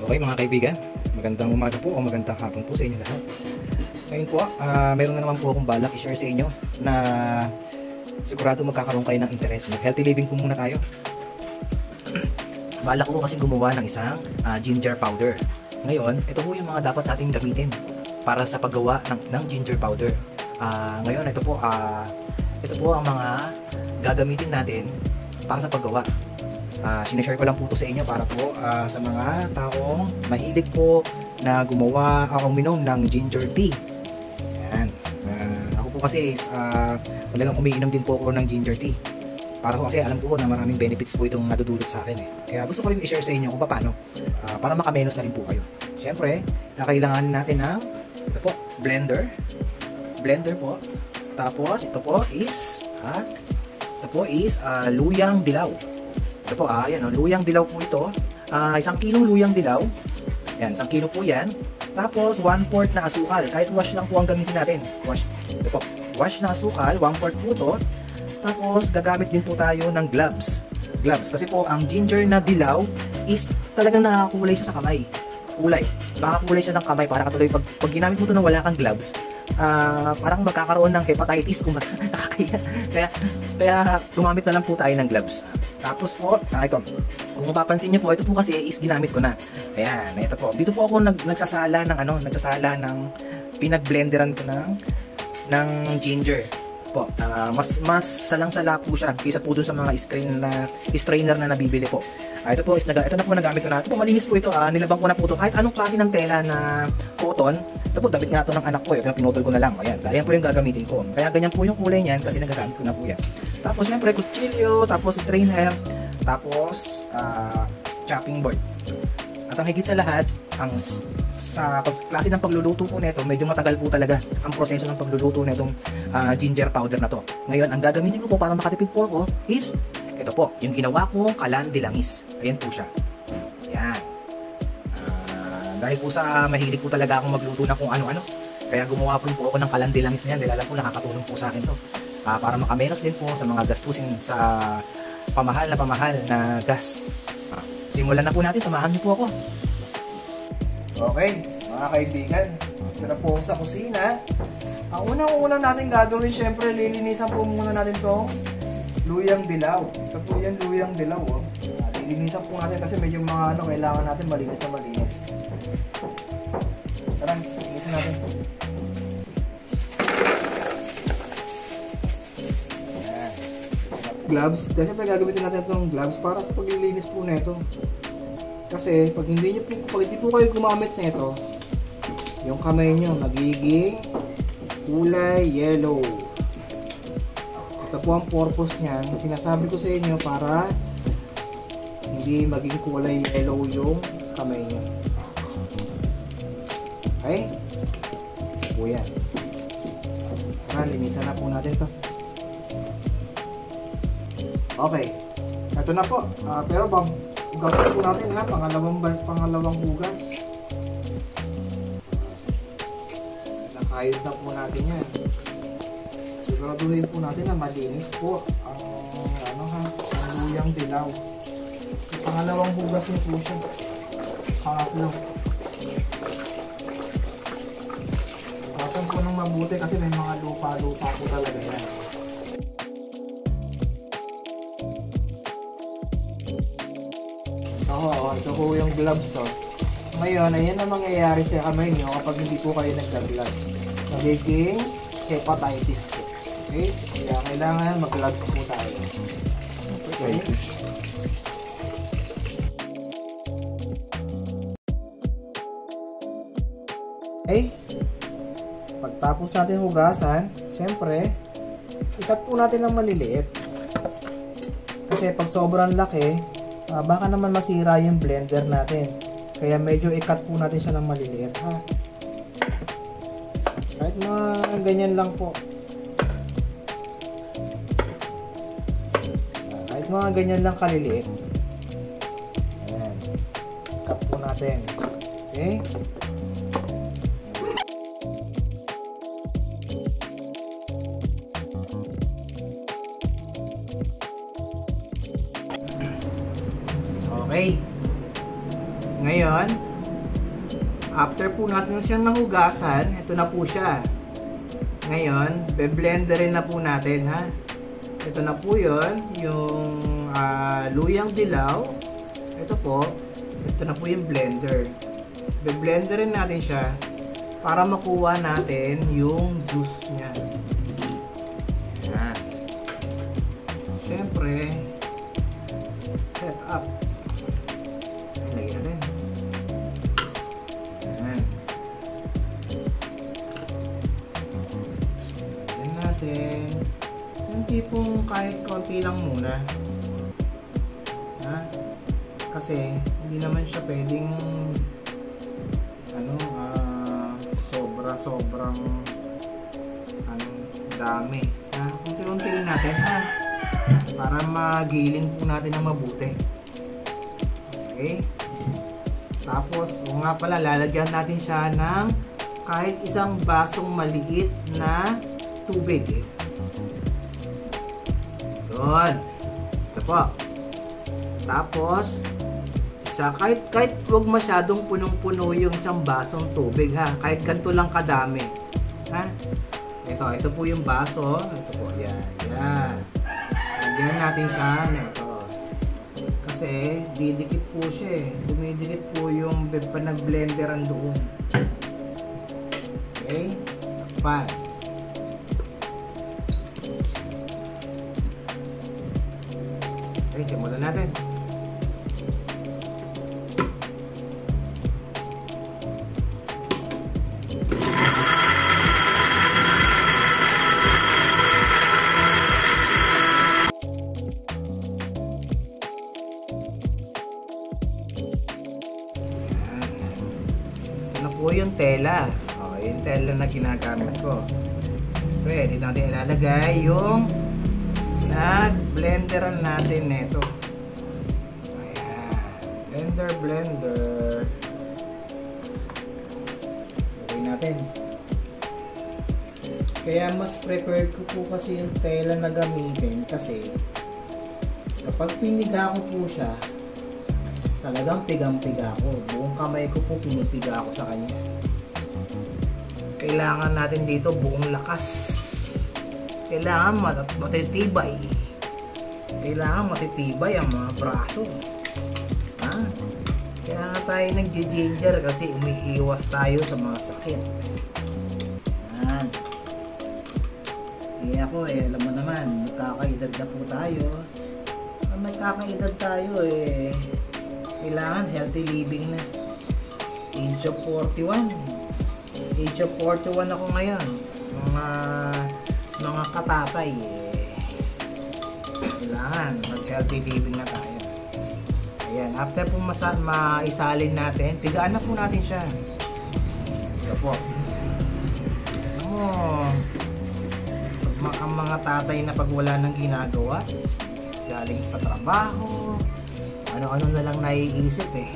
Okay mga kaibigan, magandang umaga po o magandang hapon po sa inyo lahat. Ngayon po, meron na naman po akong balak i-share sa inyo na sigurado magkakaroon kayo ng interest. Mag-healthy living po muna tayo. Balak ko kasi gumawa ng isang ginger powder. Ngayon, ito po yung mga dapat nating gamitin para sa paggawa ng ginger powder. Ngayon, ito po ang mga gagamitin natin para sa paggawa. Sinashare ko lang po ito sa inyo para po sa mga taong mahilig po na gumawa o uminom ng ginger tea. Yan. Ako po kasi talagang umiinom din po ako ng ginger tea. Para po kasi alam ko na maraming benefits po itong nadudulot sa akin. Kaya gusto ko rin i-share sa inyo kung paano para makamenos na rin po kayo. Siyempre, kailangan natin ng ito po, blender po. Tapos ito po is luyang dilaw. Ito po, ayan, luyang dilaw po ito. 1 kilong luyang dilaw. Yan, 1 kilo po yan. Tapos, 1/4 na asukal. Kahit wash lang po ang gamitin natin. Wash. Ito po, wash na asukal, 1/4 po ito. Tapos, gagamit din po tayo ng gloves. Kasi po, ang ginger na dilaw is talagang nakakulay siya sa kamay. Baka kulay siya ng kamay para katuloy. Pag ginamit mo ito na wala kang gloves, parang magkakaroon ng hepatitis kung nakakaya. Kaya gumamit na lang po tayo ng gloves. Tapos po, ito. Kung mapapansin niyo po, ito po kasi is ginamit ko na. Ayan, ito po. Dito po ako nagsasala ng pinag-blenderan ko ng ginger. Po, mas salang-sala po siya kaysa po dun sa mga strainer na nabibili po. Ito po, ito na po nagamit ko na. Ito po, malinis po ito. Nilabang ko na po ito. Kahit anong klase ng tela na cotton. Ito po, damit nga ito ng anak ko. Ito na pinutol ko na lang. Ayan po yung gagamitin ko. Kaya ganyan po yung kulay niyan kasi nagagamit ko na po yan. Tapos syempre, kutsilyo, tapos strainer, tapos chopping board. At ang higit sa lahat, sa klase ng pagluluto po nito, medyo matagal po talaga ang proseso ng pagluluto nitong ginger powder na to. Ngayon, ang gagamitin ko po para makatipid po ako is ito po, yung ginawa kong kalan de langis. Ayan po siya. Ayan. Dahil po sa mahilig po talaga akong magluto ng kung ano-ano, kaya gumawa po ako ng kalan de langis na yan. Dahil alam po nakakatulong po sa akin to. Para makamenos din po sa mga gastusin sa pamahal na gas. Simulan na po natin, samahan niyo po ako. Okay, mga kaibigan, ito na po sa kusina. Ang unang natin gagawin, syempre lilinisan po muna natin itong luyang dilaw. Ito po yan, luyang dilaw. Lilinisan po natin kasi medyo mga kailangan natin malinis na malinis. Tara, linisan natin. Gloves, kasi gagamitin natin itong gloves para sa paglilinis po nito. Kasi pag hindi po kayo gumamit nito, yung kamay nyo magiging kulay yellow. Ito po ang purpose niyan. Sinasabi ko sa inyo para hindi maging kulay yellow yung kamay nyo. Okay? Po yan. Linisan na po natin to. Okay, ito na po. Pero hugasan po natin ha, pangalawang hugas. Nakayod na po natin yan. Siguraduhin po natin na malinis po ang luyang dilaw. Pangalawang hugas yun po siya. Pangatlo. Hugasan po ng mabuti kasi may mga lupa-lupa po talaga yan. Ito po yung gloves. Ngayon, ayan ang mangyayari sa kamay nyo kapag hindi po kayo nagka-gloves. Magiging hepatitis po. Okay? Kaya kailangan mag-gloves po tayo. Okay? Okay? Pagtapos natin hugasan, syempre, ikat po natin ng maliliit. Kasi pag sobrang laki, baka naman masira yung blender natin. Kaya medyo i-cut po natin siya ng maliliit. Kahit mga ganyan lang po. Kahit mga ganyan lang kaliliit. Ayan. Cut po natin. Okay? Okay. Ngayon, After po natin siyang nahugasan, ito na po siya. Ngayon, be-blenderin na po natin, ha. Ito na po yun, yung luyang dilaw. Ito po, ito na po yung blender. Be-blenderin natin siya para makuha natin yung juice niya. Yan. Siyempre, set up. Lagyan natin. Yan. Lagyan natin. Yung tipong kahit konti lang muna. Ha? Kasi, hindi naman siya pwedeng sobrang dami. Ha? Unti-untiin natin, ha? Para magilin po natin ng mabuti. Okay? Tapos, o nga pala, lalagyan natin siya ng kahit isang basong maliit na tubig. Yun. Ito po. Tapos, kahit huwag masyadong punong-puno yung isang basong tubig, ha. Kahit ganito lang kadami. Ha? Ito po yung baso. Ito po, yan. Lagyan natin siya nito. Kasi didikit po siya, eh. Dumidikit po yung panag-blenderan doon. Okay? Takpan. Okay, simulan natin. Po yung tela. Yung tela na ginagamit ko. Pwede natin ilalagay yung nag-blenderan natin nito. Ayan. Blender. Lagay natin. Kaya mas preferred ko po kasi yung tela na gamitin kasi kapag piniga ko po siya, talagang pigang-piga ko. Buong kamay ko po pinipiga ako sa kanya. Kailangan natin dito buong lakas. Kailangan matitibay. Kailangan matitibay ang mga braso. Ha? Kaya nga tayo nag-ginger kasi umiiwas tayo sa mga sakit. Yan. Kaya ako alam mo naman, magkakaedad na po tayo. Pag magkakaedad tayo kailangan healthy living na. Age of 41. Age of 41 ako ngayon. Mga katatay kailangan mag healthy living na tayo. Ayan, after po maisalin natin, pigaan na po natin siya. Ito po. Ang mga tatay na pag wala nang ginagawa, galing sa trabaho, ano-ano na lang naiisip Ayan.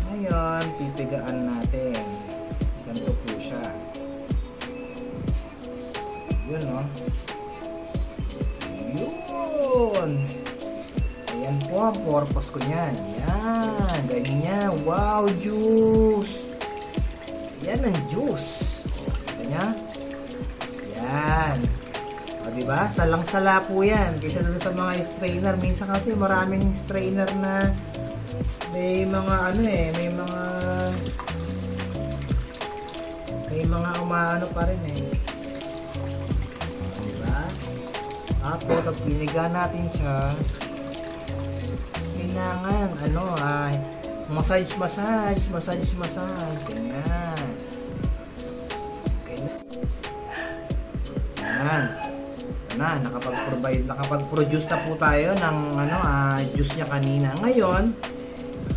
Ngayon, pipigaan natin. Ganito po siya. Yun, no? Yun! Ayan po ang purpose ko niyan. Yan, ganyan. Wow, juice! Yan ang juice. Ganyan. Yan. O, diba? Salang-sala po yan. Kaysa doon sa mga strainer. Minsan kasi maraming strainer na may mga may mga umaano pa rin diba? Tapos pag piniga natin siya, kailangan massage ganyan. Yan. Nakapag-produce na po tayo ng juice niya kanina. Ngayon,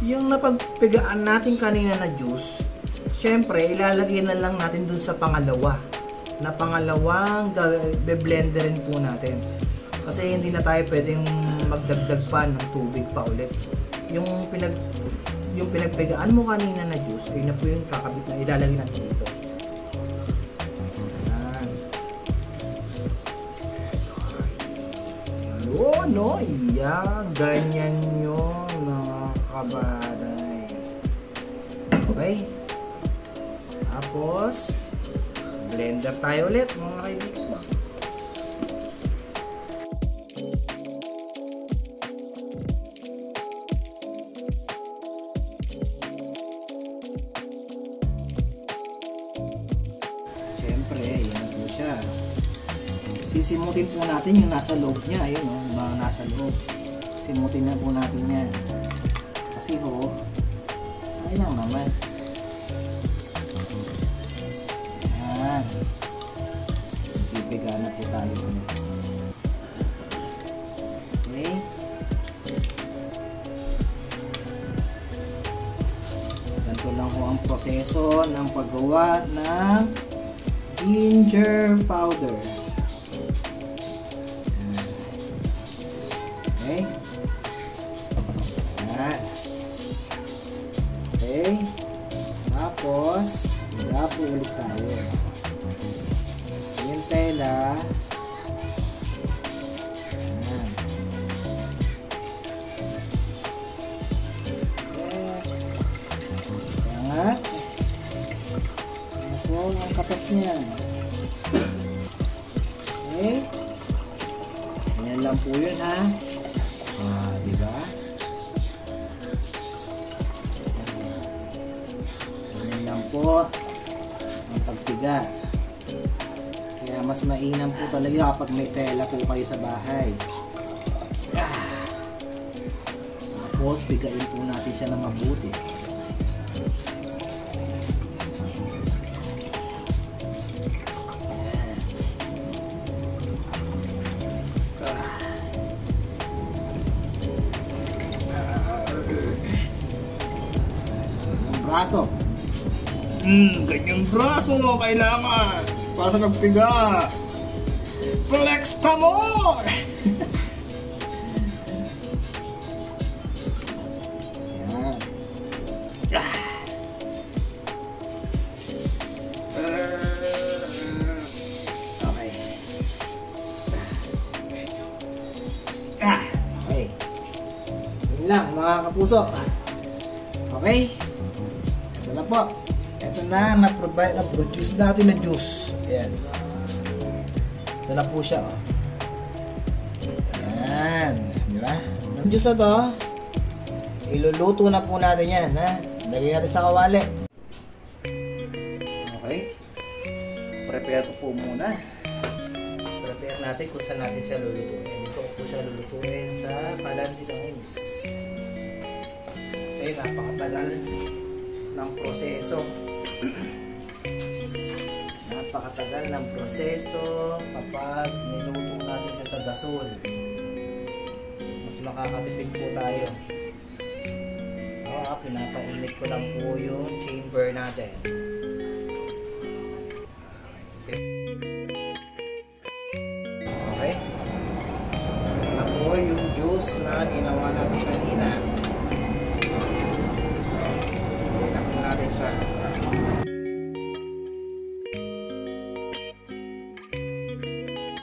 yung napagpigaan natin kanina na juice, syempre ilalagay na lang natin dun sa pangalawang be-blenderin po natin. Kasi hindi na tayo pwedeng magdagdag pa ng tubig pa ulit. Yung pinagpigaan mo kanina na juice, ay na po yung kakabit na ilalagay natin dito. Yan, ganyan yun mga kabaday. Okay. Tapos, blender tayo ulit mga kaibigan. Siyempre, yan po siya. Sisimutin po natin yung nasa loob niya. Ayun o, yung mga nasa loob. Simutin na po natin yan. Kasi ho, sayang naman. Yan. Ibiga na po tayo ulit. Okay. Ganito lang po ang proseso ng paggawa ng ginger powder. Okay. Yan. Okay. Tapos, ilapo ulit tayo. Yung tela. Yan. Okay. Angat. Ito ang katas niya. Okay. Ganyan lang po yun ha. Diba? Ganyan lang po ang pagpiga. Kaya mas mainam po talaga kapag may tela po kayo sa bahay. Tapos pigain po natin siya na mabuti. Braso. Ganyang braso kailangan para sa pagpiga. Flex pa more! Yan. Okay. Okay. Yun lang mga kapuso. Okay. Ito na po. Ito na, na-produce natin na juice. Ayan. Ito na po siya. Oh. Ayan. Di ba? Ang juice na to, iluluto na po natin yan. Ha? Lagay natin sa kawali. Okay. Prepare po muna. Prepare natin kung saan natin siya lulutuin. Dito ko po siya lulutuin sa Calandilangis. Kasi napakatagal ng proseso. Napakatagal ng proseso kapag niluto natin siya sa gasol. Mas makakatipid po tayo. Pinapainit ko lang po yung chamber natin. Okay. Ito na po yung juice na ginawa natin kanina. Natin siya.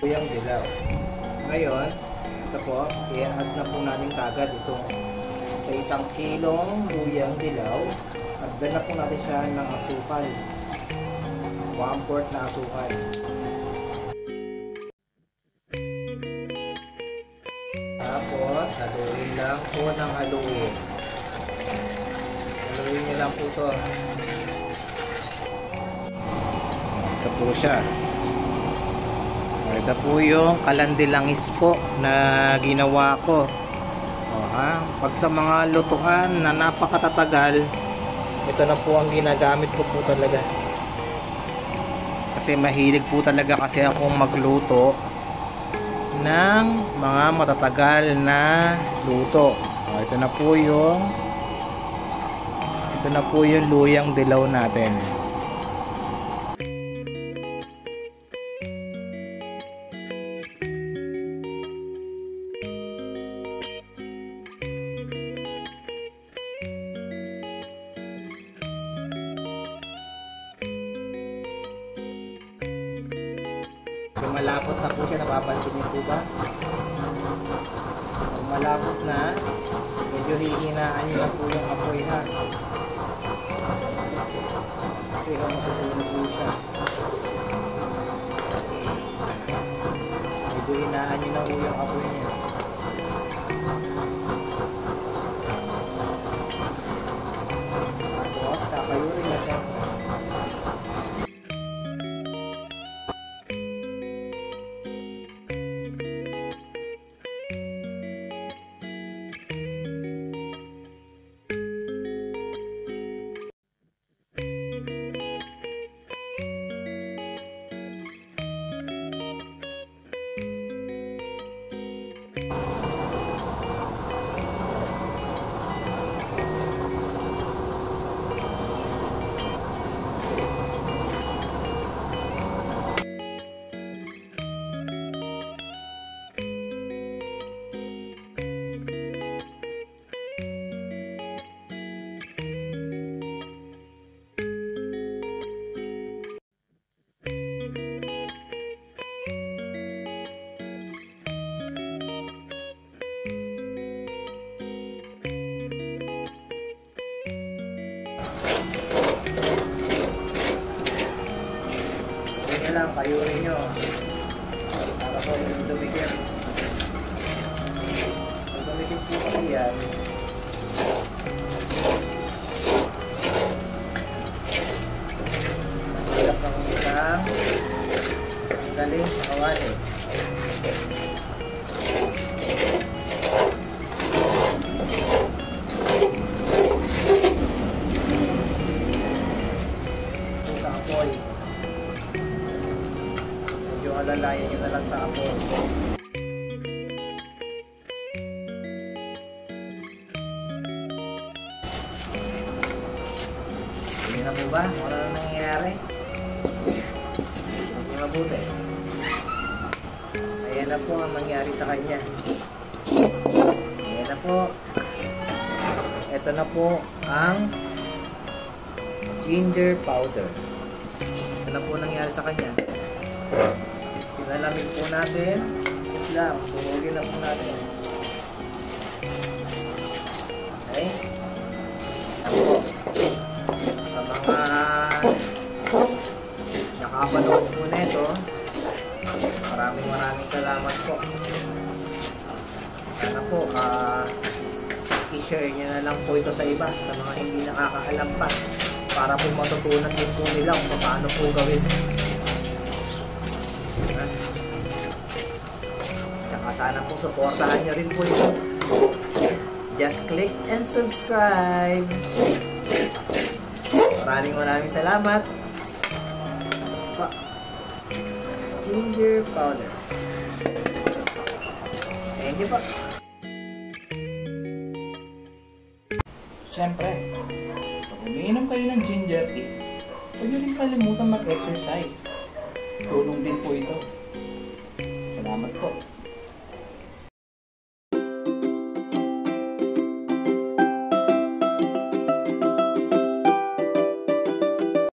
Luyang dilaw. Ngayon, ito po, i-add na po natin kagad itong sa 1 kilong luyang dilaw. Agdan na po natin siya ng asukal. 1/4 na asukal. Tapos, haluin lang po ng haluin. Haluin nyo lang po ito. Ito po siya. Ito po yung Calandilangis po na ginawa ko. Pag sa mga lutuan na napakatatagal, ito na po ang ginagamit ko po talaga. Kasi mahilig po talaga kasi akong magluto ng mga matatagal na luto. Ito na po yung luyang dilaw natin. Malapot na po siya, napapansin niyo po ba? Pag malapot na, medyo hihinaan niyo na po yung apoy ha. kasi matutunan po siya. Medyo hinaan nyo na po yung apoy niya. Tapos kakayurin na siya. Lang, kayurin nyo para po yung dumikit. Pag dumikit po kasi yan, hirap ng isang galing sa kawali. Sa apoy, alalayan nyo na lang sa apoy. Hindi na po ba? Wala na nangyayari? Hindi mabuti. Ayan na po ang nangyari sa kanya. Ayan na po. Ito na po ang ginger powder. Ito na po nangyari sa kanya. Pinalamig po natin. Lang, sumugin na po natin. Okay? Ako, sa mga nakapanood po na ito, maraming salamat po. Sana po, i-share nyo na lang po ito sa iba, sa mga hindi nakakaalam pa, para po matutunan din po nila kung paano po gawin. Tsaka sana po supportahan nyo rin po ito. Just click and subscribe. Maraming salamat. Ginger powder. Thank you po. Siyempre, pag umiinom kayo ng ginger tea, huwag nyo rin kalimutan mag-exercise. Tulong din po ito. Salamat po.